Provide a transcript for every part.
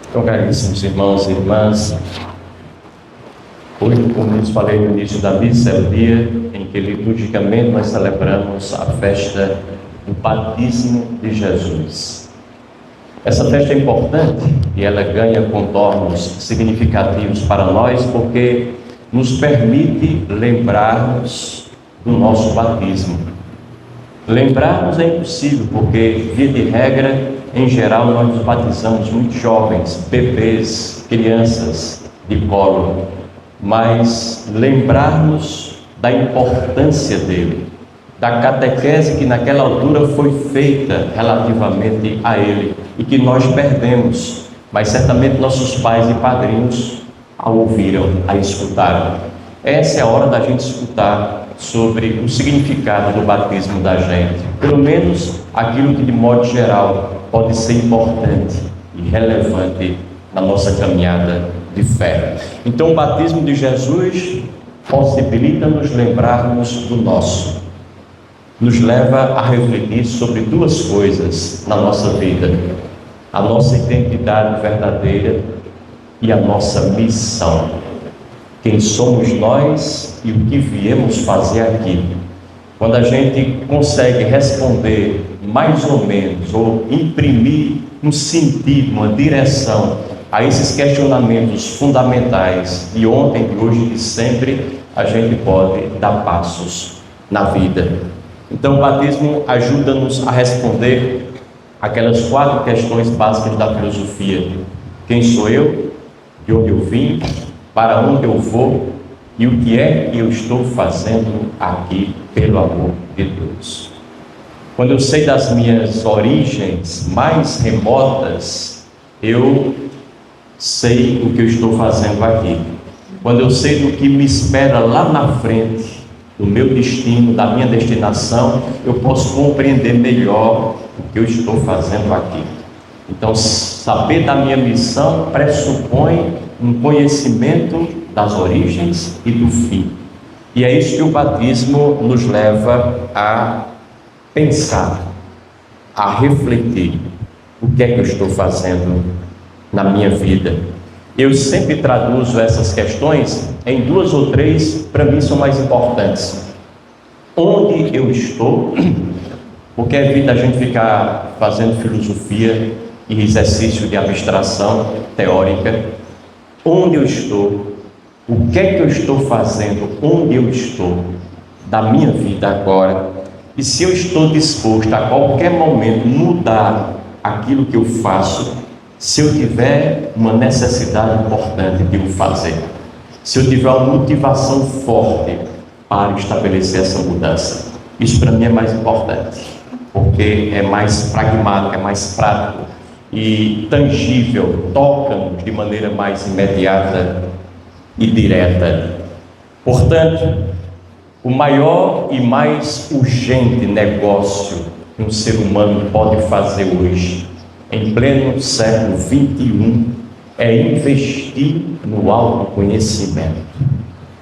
Então, caríssimos irmãos e irmãs, hoje, como lhes falei no início da missa, é o dia em que liturgicamente nós celebramos a festa do batismo de Jesus. Essa festa é importante e ela ganha contornos significativos para nós porque nos permite lembrarmos do nosso batismo. Lembrarmos é impossível porque, via de regra, em geral, nós nos batizamos muito jovens, bebês, crianças de colo, mas lembrarmos da importância dele, da catequese que naquela altura foi feita relativamente a ele e que nós perdemos, mas certamente nossos pais e padrinhos a ouviram, a escutaram. Essa é a hora da gente escutar sobre o significado do batismo da gente, pelo menos aquilo que de modo geral pode ser importante e relevante na nossa caminhada de fé. Então o batismo de Jesus possibilita nos lembrarmos do nosso, nos leva a refletir sobre duas coisas na nossa vida: a nossa identidade verdadeira e a nossa missão. Quem somos nós e o que viemos fazer aqui. Quando a gente consegue responder mais ou menos, ou imprimir um sentido, uma direção a esses questionamentos fundamentais de ontem, de hoje e de sempre, a gente pode dar passos na vida. Então o batismo ajuda-nos a responder aquelas 4 questões básicas da filosofia: quem sou eu? De onde eu vim? Para onde eu vou? E o que é que eu estou fazendo aqui pelo amor de Deus? Quando eu sei das minhas origens mais remotas, eu sei o que eu estou fazendo aqui. Quando eu sei do que me espera lá na frente, do meu destino, da minha destinação, eu posso compreender melhor o que eu estou fazendo aqui. Então, saber da minha missão pressupõe um conhecimento das origens e do fim. E é isso que o batismo nos leva a pensar, a refletir: o que é que eu estou fazendo na minha vida? Eu sempre traduzo essas questões em 2 ou 3, para mim são mais importantes. Onde eu estou? Porque é vida a gente ficar fazendo filosofia e exercício de abstração teórica. Onde eu estou? O que é que eu estou fazendo? Onde eu estou? Da minha vida agora. E se eu estou disposto a qualquer momento mudar aquilo que eu faço, se eu tiver uma necessidade importante de o fazer, se eu tiver uma motivação forte para estabelecer essa mudança, isso para mim é mais importante, porque é mais pragmático, é mais prático e tangível, toca-nos de maneira mais imediata e direta. Portanto, o maior e mais urgente negócio que um ser humano pode fazer hoje, em pleno século XXI, é investir no autoconhecimento,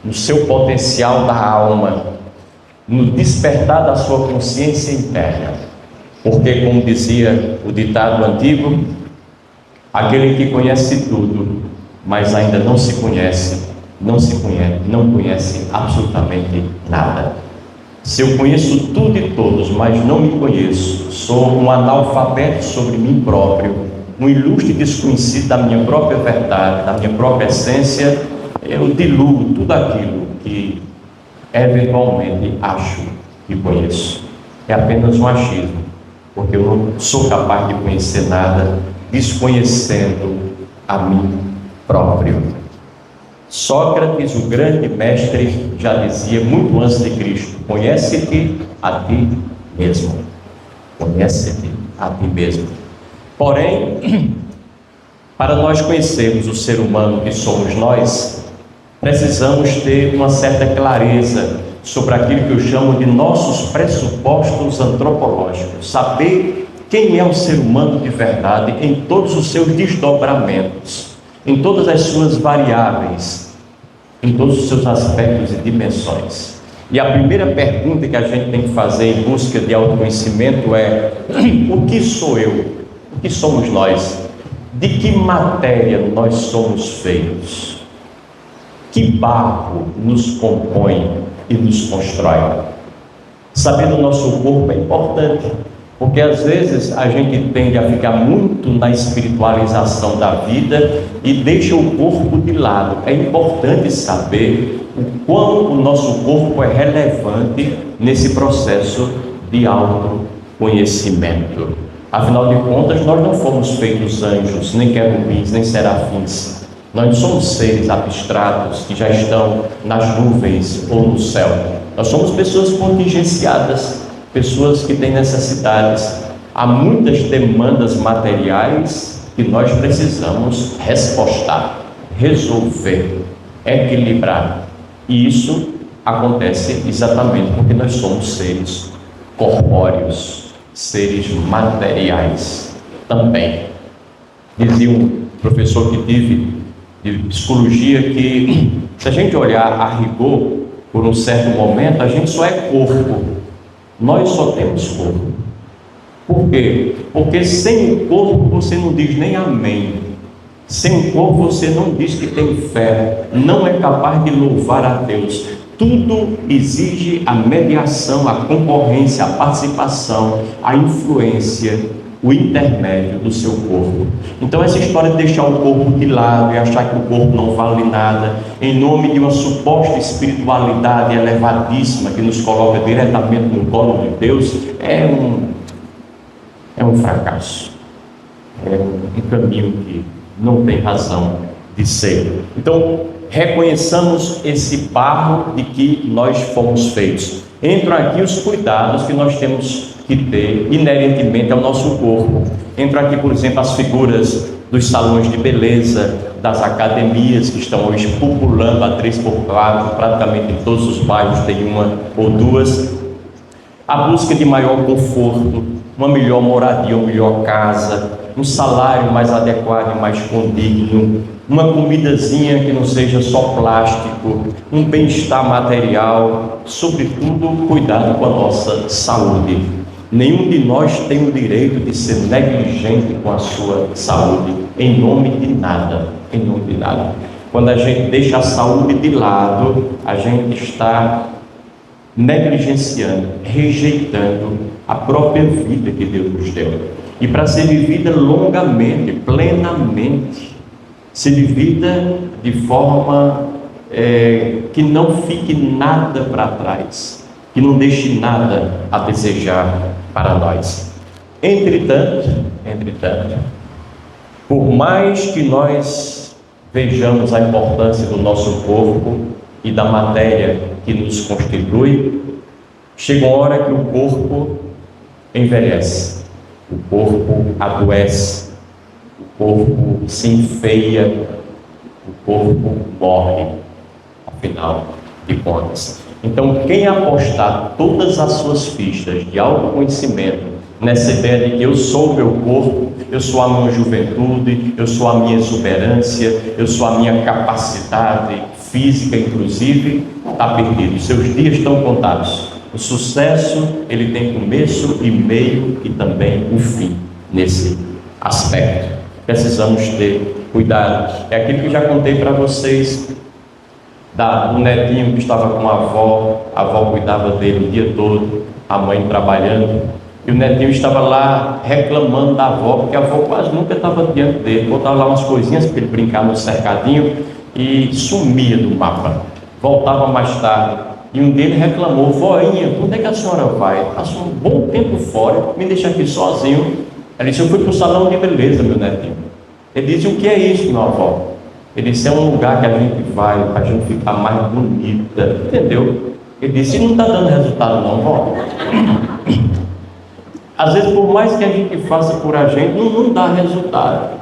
no seu potencial da alma, no despertar da sua consciência interna. Porque, como dizia o ditado antigo, aquele que conhece tudo, mas ainda não conhece absolutamente nada. Se eu conheço tudo e todos, mas não me conheço, sou um analfabeto sobre mim próprio, um ilustre desconhecido da minha própria verdade, da minha própria essência, eu diluo tudo aquilo que eventualmente acho que conheço. É apenas um achismo, porque eu não sou capaz de conhecer nada, desconhecendo a mim próprio. Sócrates, o grande mestre, já dizia muito antes de Cristo: conhece-te a ti mesmo. Conhece-te a ti mesmo. Porém, para nós conhecermos o ser humano que somos nós, precisamos ter uma certa clareza sobre aquilo que eu chamo de nossos pressupostos antropológicos. Saber quem é o ser humano de verdade em todos os seus desdobramentos, em todas as suas variáveis, em todos os seus aspectos e dimensões. E a primeira pergunta que a gente tem que fazer em busca de autoconhecimento é: o que sou eu? O que somos nós? De que matéria nós somos feitos? Que barro nos compõe e nos constrói? Saber do nosso corpo é importante, porque às vezes a gente tende a ficar muito na espiritualização da vida e deixa o corpo de lado. É importante saber o quão o nosso corpo é relevante nesse processo de autoconhecimento. Afinal de contas, nós não fomos feitos anjos, nem querubins, nem serafins. Nós não somos seres abstratos que já estão nas nuvens ou no céu. Nós somos pessoas contingenciadas, pessoas que têm necessidades. Há muitas demandas materiais que nós precisamos respostar, resolver, equilibrar. E isso acontece exatamente porque nós somos seres corpóreos, seres materiais também. Dizia um professor que tive de psicologia que se a gente olhar a rigor, por um certo momento, a gente só é corpo. Nós só temos corpo. Por quê? Porque sem o corpo você não diz nem amém. Sem o corpo você não diz que tem fé. Não é capaz de louvar a Deus. Tudo exige a mediação, a concorrência, a participação, a influência, o intermédio do seu corpo. Então essa história de deixar o corpo de lado e achar que o corpo não vale nada, em nome de uma suposta espiritualidade elevadíssima que nos coloca diretamente no colo de Deus, é um fracasso, é um caminho que não tem razão de ser. Então reconheçamos esse barro de que nós fomos feitos. Entram aqui os cuidados que nós temos que ter inerentemente ao nosso corpo. Entram aqui, por exemplo, as figuras dos salões de beleza, das academias que estão hoje populando a 3x4, praticamente em todos os bairros tem uma ou duas. A busca de maior conforto, uma melhor moradia, uma melhor casa, um salário mais adequado e mais condigno, uma comidazinha que não seja só plástico, um bem-estar material, sobretudo cuidado com a nossa saúde. Nenhum de nós tem o direito de ser negligente com a sua saúde, em nome de nada, em nome de nada. Quando a gente deixa a saúde de lado, a gente está negligenciando, rejeitando a própria vida que Deus nos deu. E para ser vivida longamente, plenamente, ser vivida de forma que não fique nada para trás, que não deixe nada a desejar para nós. Entretanto, por mais que nós vejamos a importância do nosso corpo e da matéria que nos constitui, chega uma hora que o corpo envelhece, o corpo adoece, o corpo se enfeia, o corpo morre, afinal de contas. Então, quem apostar todas as suas fichas de autoconhecimento nessa ideia de que eu sou o meu corpo, eu sou a minha juventude, eu sou a minha exuberância, eu sou a minha capacidade física, inclusive, está perdido. Seus dias estão contados. O sucesso, ele tem começo e meio e também o fim nesse aspecto. Precisamos ter cuidado. É aquilo que já contei para vocês, do netinho que estava com a avó cuidava dele o dia todo, a mãe trabalhando, e o netinho estava lá reclamando da avó, porque a avó quase nunca estava diante dele, botava lá umas coisinhas para ele brincar no cercadinho e sumia do mapa, voltava mais tarde, e um deles reclamou: voinha, onde é que a senhora vai? Passa um bom tempo fora, me deixa aqui sozinho. Ela disse: eu fui para o salão de beleza, meu netinho. Ele disse: o que é isso, meu avó? Ele disse: é um lugar que a gente vai para a gente ficar mais bonita, entendeu? Ele disse: não está dando resultado não, vó. Às vezes, por mais que a gente faça por a gente, não dá resultado.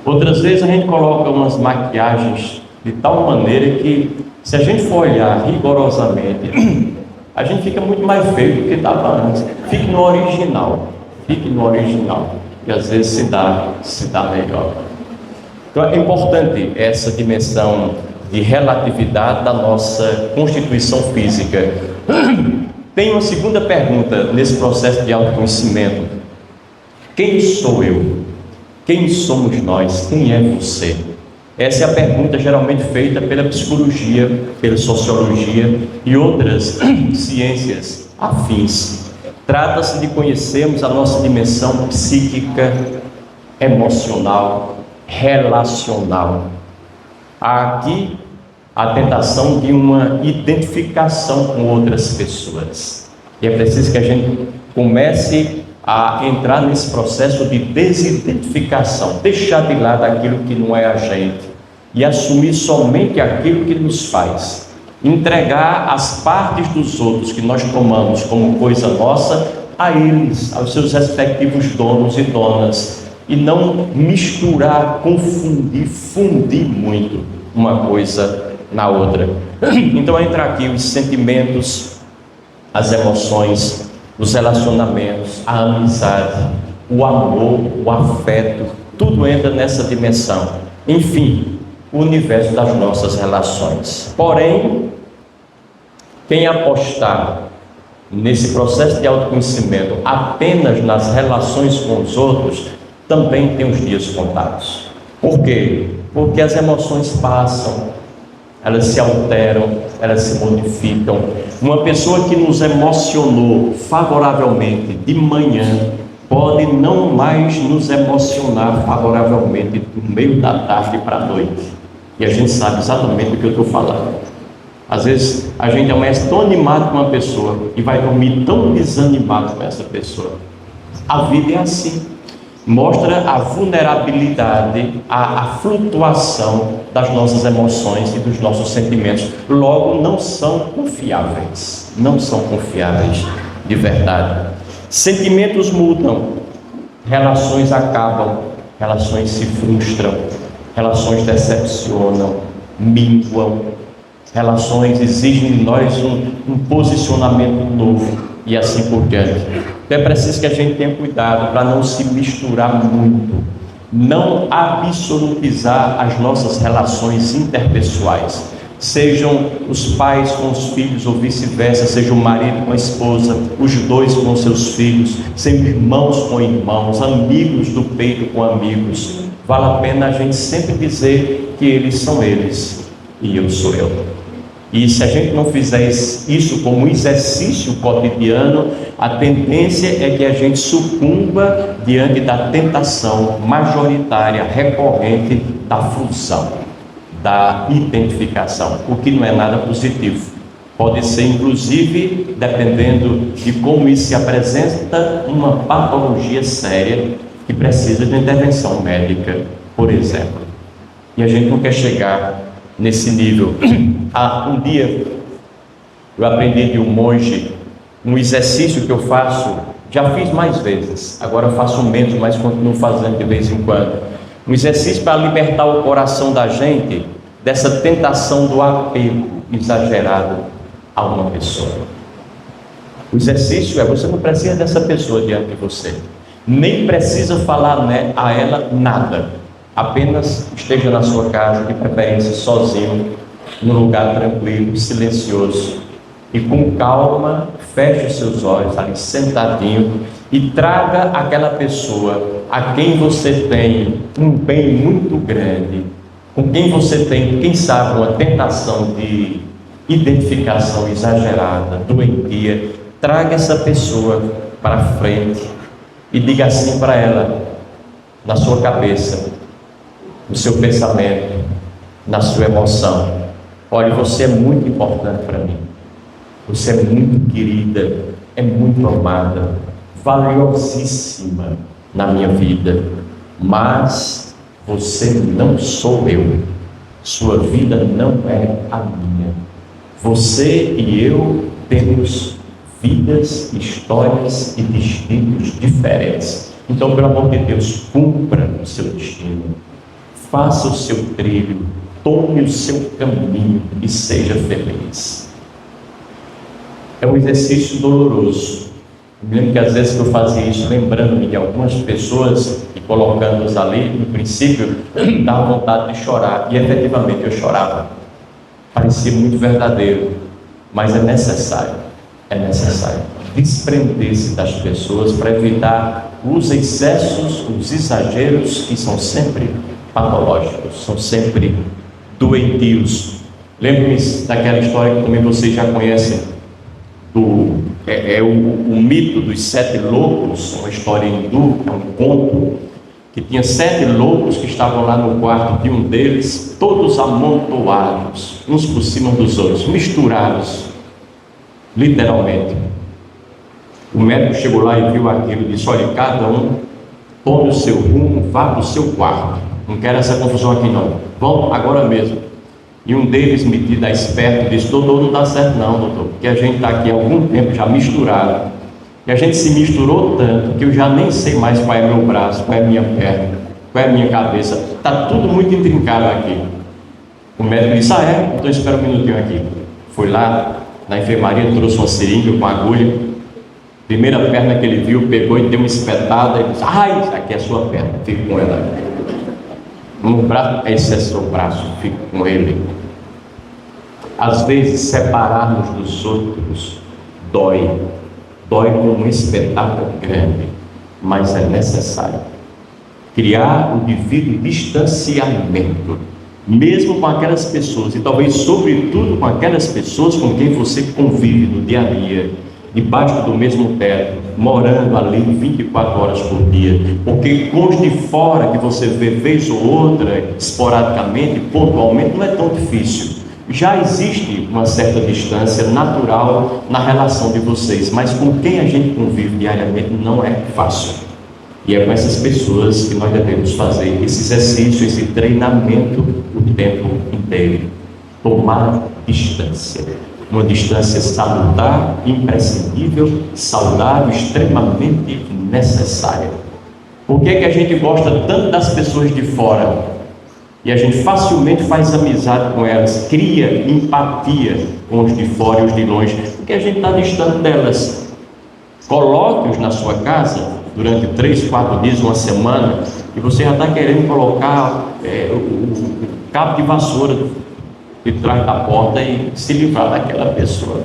Outras vezes a gente coloca umas maquiagens de tal maneira que, se a gente for olhar rigorosamente, a gente fica muito mais feio do que estava antes. Fique no original, que às vezes se dá melhor. Então é importante essa dimensão de relatividade da nossa constituição física. Tem uma segunda pergunta nesse processo de autoconhecimento: quem sou eu? Quem somos nós? Quem é você? Essa é a pergunta geralmente feita pela psicologia, pela sociologia e outras ciências afins. Trata-se de conhecermos a nossa dimensão psíquica, emocional, relacional. Há aqui a tentação de uma identificação com outras pessoas. E é preciso que a gente comece a entrar nesse processo de desidentificação, deixar de lado aquilo que não é a gente e assumir somente aquilo que nos faz. Entregar as partes dos outros que nós tomamos como coisa nossa a eles, aos seus respectivos donos e donas, e não misturar, confundir, fundir muito uma coisa na outra. Então entra aqui os sentimentos, as emoções, os relacionamentos, a amizade, o amor, o afeto, tudo entra nessa dimensão. Enfim, o universo das nossas relações. Porém, quem apostar nesse processo de autoconhecimento apenas nas relações com os outros, também tem os dias contados. Por quê? Porque as emoções passam, elas se alteram, elas se modificam. Uma pessoa que nos emocionou favoravelmente de manhã pode não mais nos emocionar favoravelmente do meio da tarde para a noite. E a gente sabe exatamente do que eu estou falando. Às vezes a gente amanhece tão animado com uma pessoa e vai dormir tão desanimado com essa pessoa. A vida é assim. Mostra a vulnerabilidade, a flutuação das nossas emoções e dos nossos sentimentos. Logo, não são confiáveis. Não são confiáveis de verdade. Sentimentos mudam, relações acabam, relações se frustram, relações decepcionam, minguam, relações exigem de nós um posicionamento novo e assim por diante. Então é preciso que a gente tenha cuidado para não se misturar muito, não absolutizar as nossas relações interpessoais, sejam os pais com os filhos ou vice-versa, seja o marido com a esposa, os dois com seus filhos, sejam irmãos com irmãos, amigos do peito com amigos. Vale a pena a gente sempre dizer que eles são eles e eu sou eu. E se a gente não fizer isso como exercício cotidiano, a tendência é que a gente sucumba diante da tentação majoritária, recorrente da fusão, da identificação, o que não é nada positivo. Pode ser, inclusive, dependendo de como isso se apresenta, uma patologia séria que precisa de intervenção médica, por exemplo. E a gente não quer chegar nesse nível. Um dia eu aprendi de um monge um exercício que eu faço, já fiz mais vezes, agora faço menos, mas continuo fazendo de vez em quando. Um exercício para libertar o coração da gente dessa tentação do apego exagerado a uma pessoa. O exercício é: você não precisa dessa pessoa diante de você, nem precisa falar a ela nada, apenas esteja na sua casa, de preferência sozinho, num lugar tranquilo, silencioso, e com calma feche os seus olhos ali sentadinho e traga aquela pessoa a quem você tem um bem muito grande, com quem você tem, quem sabe, uma tentação de identificação exagerada, doentia. Traga essa pessoa para frente e diga assim para ela, na sua cabeça, no seu pensamento, na sua emoção: olha, você é muito importante para mim, você é muito querida, é muito amada, valiosíssima na minha vida, mas você não sou eu, sua vida não é a minha. Você e eu temos vidas, histórias e destinos diferentes. Então, pelo amor de Deus, cumpra o seu destino, faça o seu trilho, tome o seu caminho e seja feliz. É um exercício doloroso. Eu me lembro que às vezes que eu fazia isso, lembrando-me de algumas pessoas e colocando-as ali, no princípio, dava vontade de chorar, e efetivamente eu chorava. Parecia muito verdadeiro, mas é necessário. desprender-se das pessoas para evitar os excessos, os exageros que são sempre patológicos, são sempre doentios. Lembre-me daquela história que também vocês já conhecem, o mito dos 7 loucos, uma história hindu, é um conto, que tinha 7 loucos que estavam lá no quarto de um deles, todos amontoados, uns por cima dos outros, misturados, literalmente. O médico chegou lá e viu aquilo e disse: olha, cada um tome o seu rumo, vá para o seu quarto, não quero essa confusão aqui não, vão agora mesmo. E um deles, metido a esperto, disse: doutor, não dá certo não, doutor, porque a gente está aqui há algum tempo já misturado, e a gente se misturou tanto que eu já nem sei mais qual é meu braço, qual é minha perna, qual é minha cabeça, está tudo muito intrincado aqui. O médico disse: ah é? Então espera um minutinho aqui. Foi lá na enfermaria, trouxe uma seringa com agulha, primeira perna que ele viu, pegou e deu uma espetada e disse: ai, isso aqui é a sua perna, fique com ela. No braço, esse é seu braço, fique com ele. Às vezes separarmos dos outros dói como um espetáculo grande, mas é necessário criar o devido distanciamento, mesmo com aquelas pessoas, e talvez sobretudo com aquelas pessoas com quem você convive no dia a dia, debaixo do mesmo teto, morando ali 24 horas por dia, porque com os de fora que você vê vez ou outra, esporadicamente, pontualmente, não é tão difícil. Já existe uma certa distância natural na relação de vocês, mas com quem a gente convive diariamente não é fácil. E é com essas pessoas que nós devemos fazer esse exercício, esse treinamento o tempo inteiro. Tomar distância. Uma distância salutar, imprescindível, saudável, extremamente necessária. Por que a gente gosta tanto das pessoas de fora? E a gente facilmente faz amizade com elas, cria empatia com os de fora e os de longe, porque a gente está distante delas. Coloque-os na sua casa durante 3, 4 dias, uma semana, e você já está querendo colocar o cabo de vassoura de trás da porta e se livrar daquela pessoa.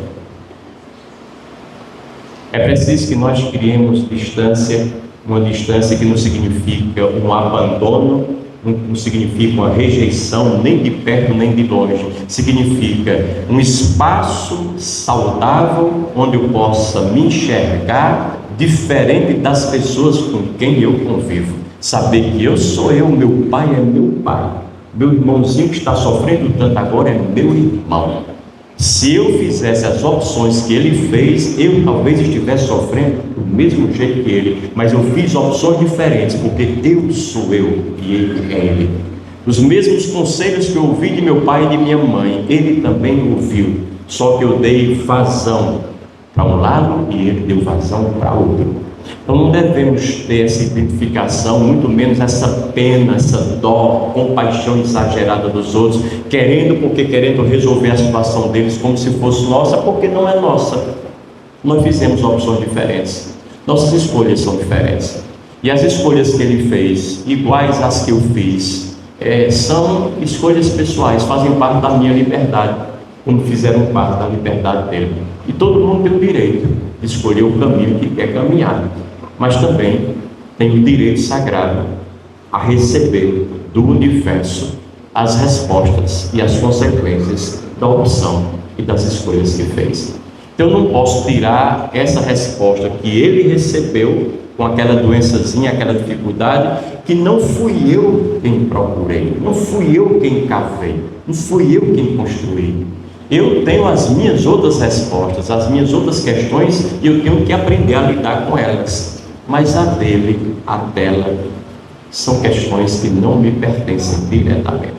É preciso que nós criemos distância, uma distância que não significa um abandono, não significa uma rejeição nem de perto nem de longe, significa um espaço saudável onde eu possa me enxergar diferente das pessoas com quem eu convivo, saber que eu sou eu, meu pai é meu pai, meu irmãozinho que está sofrendo tanto agora é meu irmão. Se eu fizesse as opções que ele fez, eu talvez estivesse sofrendo do mesmo jeito que ele, mas eu fiz opções diferentes, porque eu sou eu e ele é ele. Os mesmos conselhos que eu ouvi de meu pai e de minha mãe, ele também ouviu, só que eu dei vazão para um lado e ele deu vazão para outro. Então não devemos ter essa identificação, muito menos essa pena, essa dó, compaixão exagerada dos outros, querendo resolver a situação deles como se fosse nossa, porque não é nossa. Nós fizemos opções diferentes, nossas escolhas são diferentes, e as escolhas que ele fez, iguais às que eu fiz, são escolhas pessoais, fazem parte da minha liberdade, como fizeram parte da liberdade dele. E todo mundo tem o direito de escolher o caminho que quer caminhar, mas também tem o direito sagrado a receber do universo as respostas e as consequências da opção e das escolhas que fez. Então eu não posso tirar essa resposta que ele recebeu com aquela doençazinha, aquela dificuldade, que não fui eu quem procurei, não fui eu quem cavei, não fui eu quem construí. Eu tenho as minhas outras respostas, as minhas outras questões, e eu tenho que aprender a lidar com elas. Mas a dele, a dela, são questões que não me pertencem diretamente.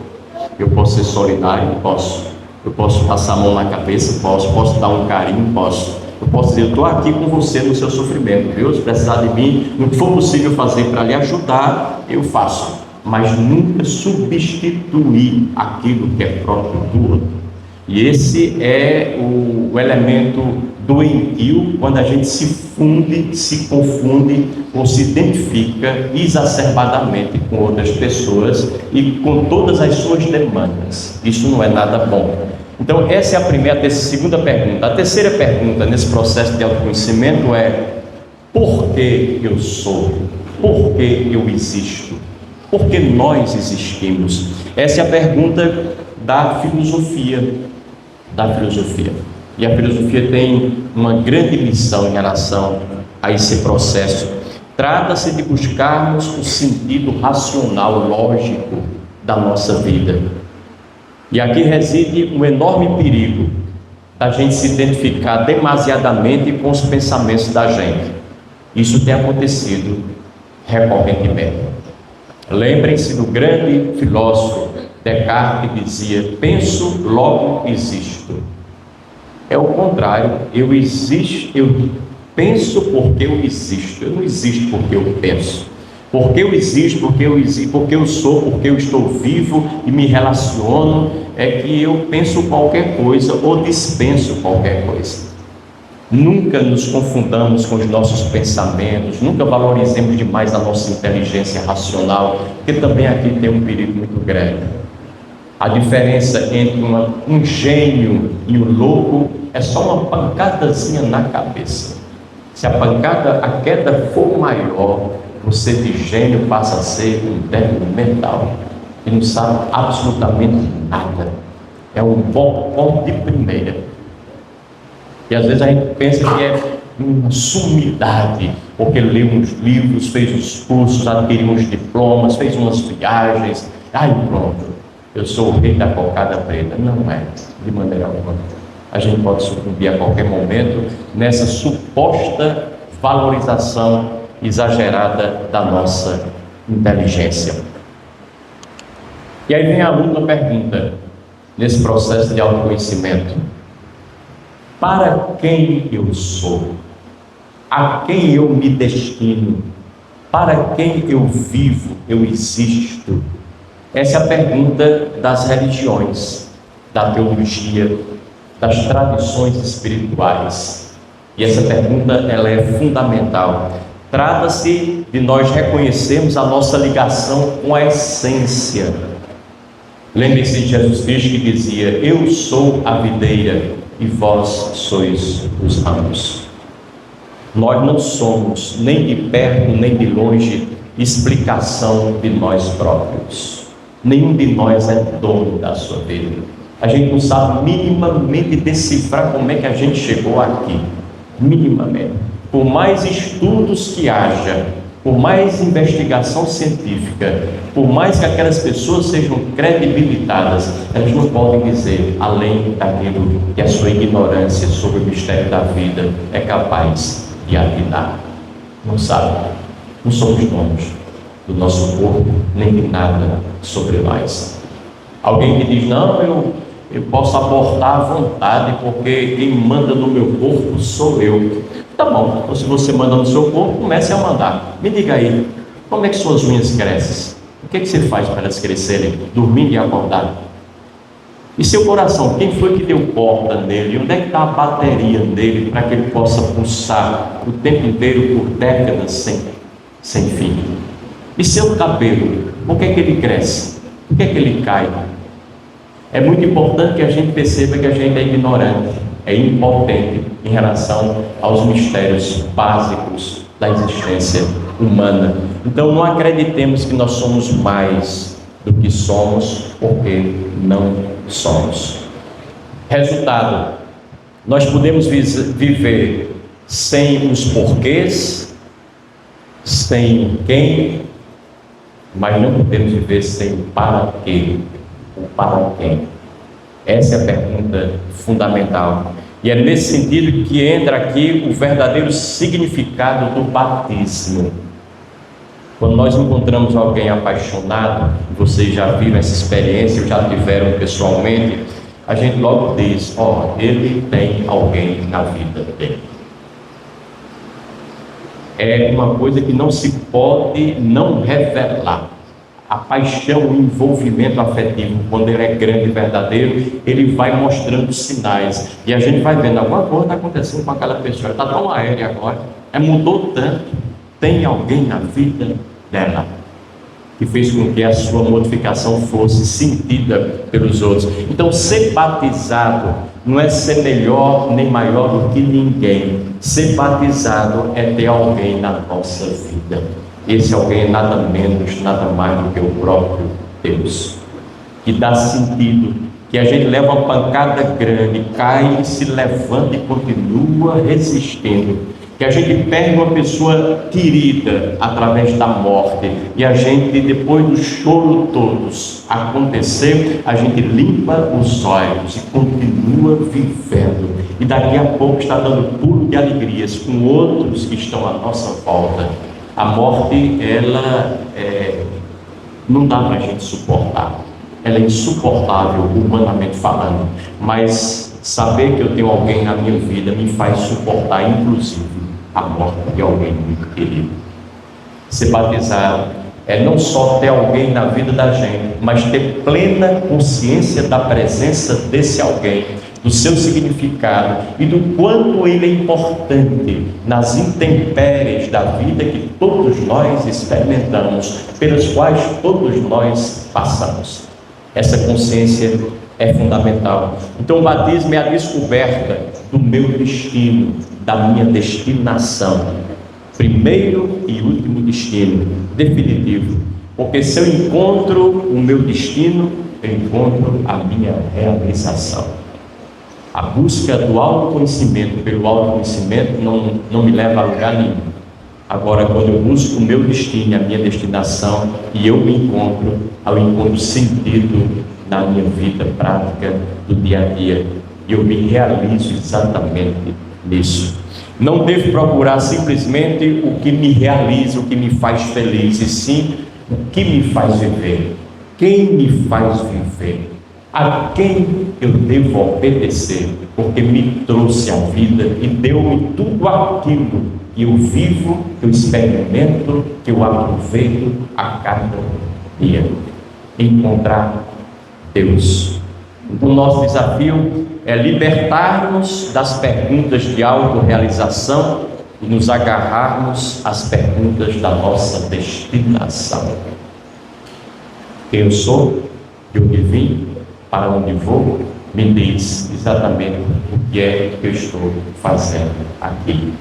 Eu posso ser solidário? Posso. Eu posso passar a mão na cabeça? Posso dar um carinho? Posso. Eu posso dizer: eu estou aqui com você no seu sofrimento, viu? Se precisar de mim, no que for possível fazer para lhe ajudar, eu faço. Mas nunca substituir aquilo que é próprio do outro. E esse é o elemento doentio, quando a gente se funde, se confunde ou se identifica exacerbadamente com outras pessoas e com todas as suas demandas. Isso não é nada bom. Então, essa é a primeira, a segunda pergunta. A terceira pergunta nesse processo de autoconhecimento é: por que eu sou? Por que eu existo? Por que nós existimos? Essa é a pergunta da filosofia. E a filosofia tem uma grande missão em relação a esse processo. Trata-se de buscarmos o sentido racional, lógico da nossa vida. E aqui reside um enorme perigo da gente se identificar demasiadamente com os pensamentos da gente. Isso tem acontecido recorrentemente. Lembrem-se do grande filósofo Descartes, que dizia: penso, logo existo. É o contrário. Eu penso porque eu existo. Eu não existo porque eu penso. Porque eu existo, porque eu sou, porque eu estou vivo e me relaciono, é que eu penso qualquer coisa ou dispenso qualquer coisa. Nunca nos confundamos com os nossos pensamentos, nunca valorizemos demais a nossa inteligência racional, porque também aqui tem um perigo muito grande. A diferença entre um gênio e um louco é só uma pancadazinha na cabeça. Se a queda for maior, você de gênio passa a ser um débil mental, que não sabe absolutamente nada. É um bom de primeira. E às vezes a gente pensa que é uma sumidade, porque leu uns livros, fez uns cursos, adquiriu uns diplomas, fez umas viagens. Ai, pronto, eu sou o rei da cocada preta. Não é, de maneira alguma. A gente pode sucumbir a qualquer momento nessa suposta valorização exagerada da nossa inteligência. E aí vem a última pergunta nesse processo de autoconhecimento: para quem eu sou? A quem eu me destino? Para quem eu vivo, eu existo? Essa é a pergunta das religiões, da teologia, das tradições espirituais. E essa pergunta, ela é fundamental. Trata-se de nós reconhecermos a nossa ligação com a essência. Lembre-se de Jesus Cristo, que dizia: eu sou a videira e vós sois os ramos. Nós não somos, nem de perto nem de longe, explicação de nós próprios. Nenhum de nós é dono da sua vida. A gente não sabe minimamente decifrar como é que a gente chegou aqui. Minimamente. Por mais estudos que haja, por mais investigação científica, por mais que aquelas pessoas sejam credibilitadas, elas não podem dizer além daquilo que a sua ignorância sobre o mistério da vida é capaz de atinar. Não sabe, não somos donos do nosso corpo, nem de nada sobre nós. Alguém que diz: não, eu posso abortar à vontade, porque quem manda no meu corpo sou eu. Tá bom, então se você manda no seu corpo, comece a mandar. Me diga aí, como é que suas unhas crescem? O que você faz para elas crescerem? Dormindo e acordar? E seu coração, quem foi que deu corda nele? Onde é que está a bateria dele para que ele possa pulsar o tempo inteiro por décadas sem fim? E seu cabelo, por que ele cresce? Por que ele cai? É muito importante que a gente perceba que a gente é ignorante, é impotente em relação aos mistérios básicos da existência humana. Então não acreditemos que nós somos mais do que somos, porque não somos. Resultado: nós podemos viver sem os porquês, sem o quem, mas não podemos viver sem o para quê. O para quem? Essa é a pergunta fundamental. E é nesse sentido que entra aqui o verdadeiro significado do batismo. Quando nós encontramos alguém apaixonado, vocês já viram essa experiência, já tiveram pessoalmente, a gente logo diz: ele tem alguém na vida dele. É uma coisa que não se pode não revelar. A paixão, o envolvimento afetivo, quando ele é grande e verdadeiro, ele vai mostrando sinais. E a gente vai vendo: alguma coisa está acontecendo com aquela pessoa, está tão aérea agora, mudou tanto, tem alguém na vida dela. que fez com que a sua mortificação fosse sentida pelos outros. Então, ser batizado não é ser melhor nem maior do que ninguém. Ser batizado é ter alguém na nossa vida. Esse alguém é nada menos, nada mais do que o próprio Deus, que dá sentido, que a gente leva uma pancada grande, cai, se levanta e continua resistindo. Que a gente perde uma pessoa querida através da morte, e a gente, depois do choro todos acontecer, a gente limpa os olhos e continua vivendo, e daqui a pouco está dando pulo de alegrias com outros que estão à nossa volta. A morte, ela não dá para a gente suportar, ela é insuportável humanamente falando, mas saber que eu tenho alguém na minha vida me faz suportar, inclusive, a morte de alguém muito querido. Ser batizado é não só ter alguém na vida da gente, mas ter plena consciência da presença desse alguém, do seu significado e do quanto ele é importante nas intempéries da vida que todos nós experimentamos, pelas quais todos nós passamos. Essa consciência é fundamental. Então o batismo é a descoberta do meu destino, da minha destinação, primeiro e último destino, definitivo, porque se eu encontro o meu destino, eu encontro a minha realização. A busca do autoconhecimento pelo autoconhecimento não me leva a lugar nenhum. Agora, quando eu busco o meu destino, a minha destinação, e eu encontro sentido na minha vida prática do dia a dia, e eu me realizo exatamente nisso. Não devo procurar simplesmente o que me realiza, o que me faz feliz, e sim o que me faz viver. Quem me faz viver? A quem eu devo obedecer? Porque me trouxe a vida e deu-me tudo aquilo que eu vivo, que eu experimento, que eu aproveito a cada dia. Encontrar Deus. O nosso desafio é libertar-nos das perguntas de autorrealização e nos agarrarmos às perguntas da nossa destinação. Quem eu sou, de onde vim, para onde vou, me diz exatamente o que é que eu estou fazendo aqui.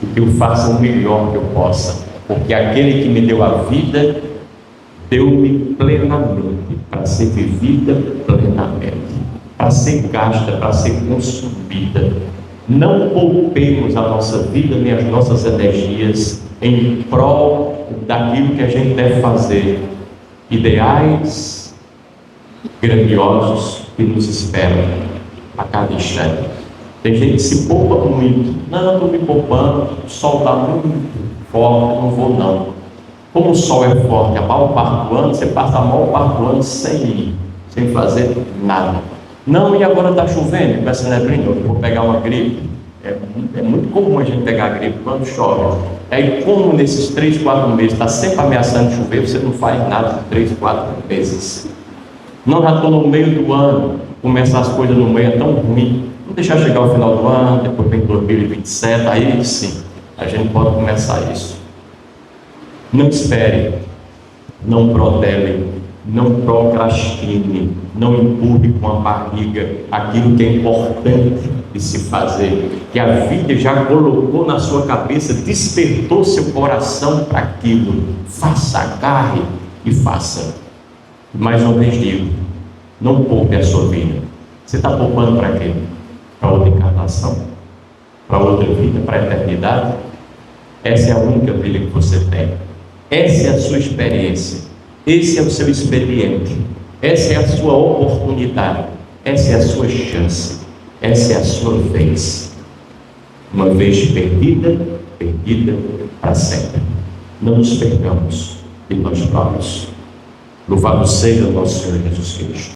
E que eu faça o melhor que eu possa, porque aquele que me deu a vida, deu-me plenamente, para ser vivida plenamente, para ser gasta, para ser consumida. Não poupemos a nossa vida nem as nossas energias em prol daquilo que a gente deve fazer, ideais grandiosos que nos esperam a cada instante. Tem gente que se poupa muito. Não, estou me poupando, o sol está muito forte, não vou não. Como o sol é forte a maior parte do ano, você passa a maior parte do ano sem ir, sem fazer nada. Não, e agora está chovendo, com essa neblina, eu vou pegar uma gripe. É muito comum a gente pegar gripe quando chove. Aí, como nesses 3, 4 meses está sempre ameaçando chover, você não faz nada por 3, 4 meses. Não, já estou no meio do ano, começar as coisas no meio é tão ruim. Não deixar chegar ao final do ano, depois vem 2027, aí sim, a gente pode começar isso. Não espere, não protele, não procrastine, não empurre com a barriga aquilo que é importante de se fazer, que a vida já colocou na sua cabeça, despertou seu coração para aquilo. Faça, agarre e faça. Mais uma vez digo, não poupe a sua vida. Você está poupando para quê? Para outra encarnação? Para outra vida? Para a eternidade? Essa é a única vida que você tem. Essa é a sua experiência. Esse é o seu expediente. Essa é a sua oportunidade. Essa é a sua chance. Essa é a sua vez. Uma vez perdida, perdida para sempre. Não nos percamos de nós próprios. Louvado seja o nosso Senhor Jesus Cristo.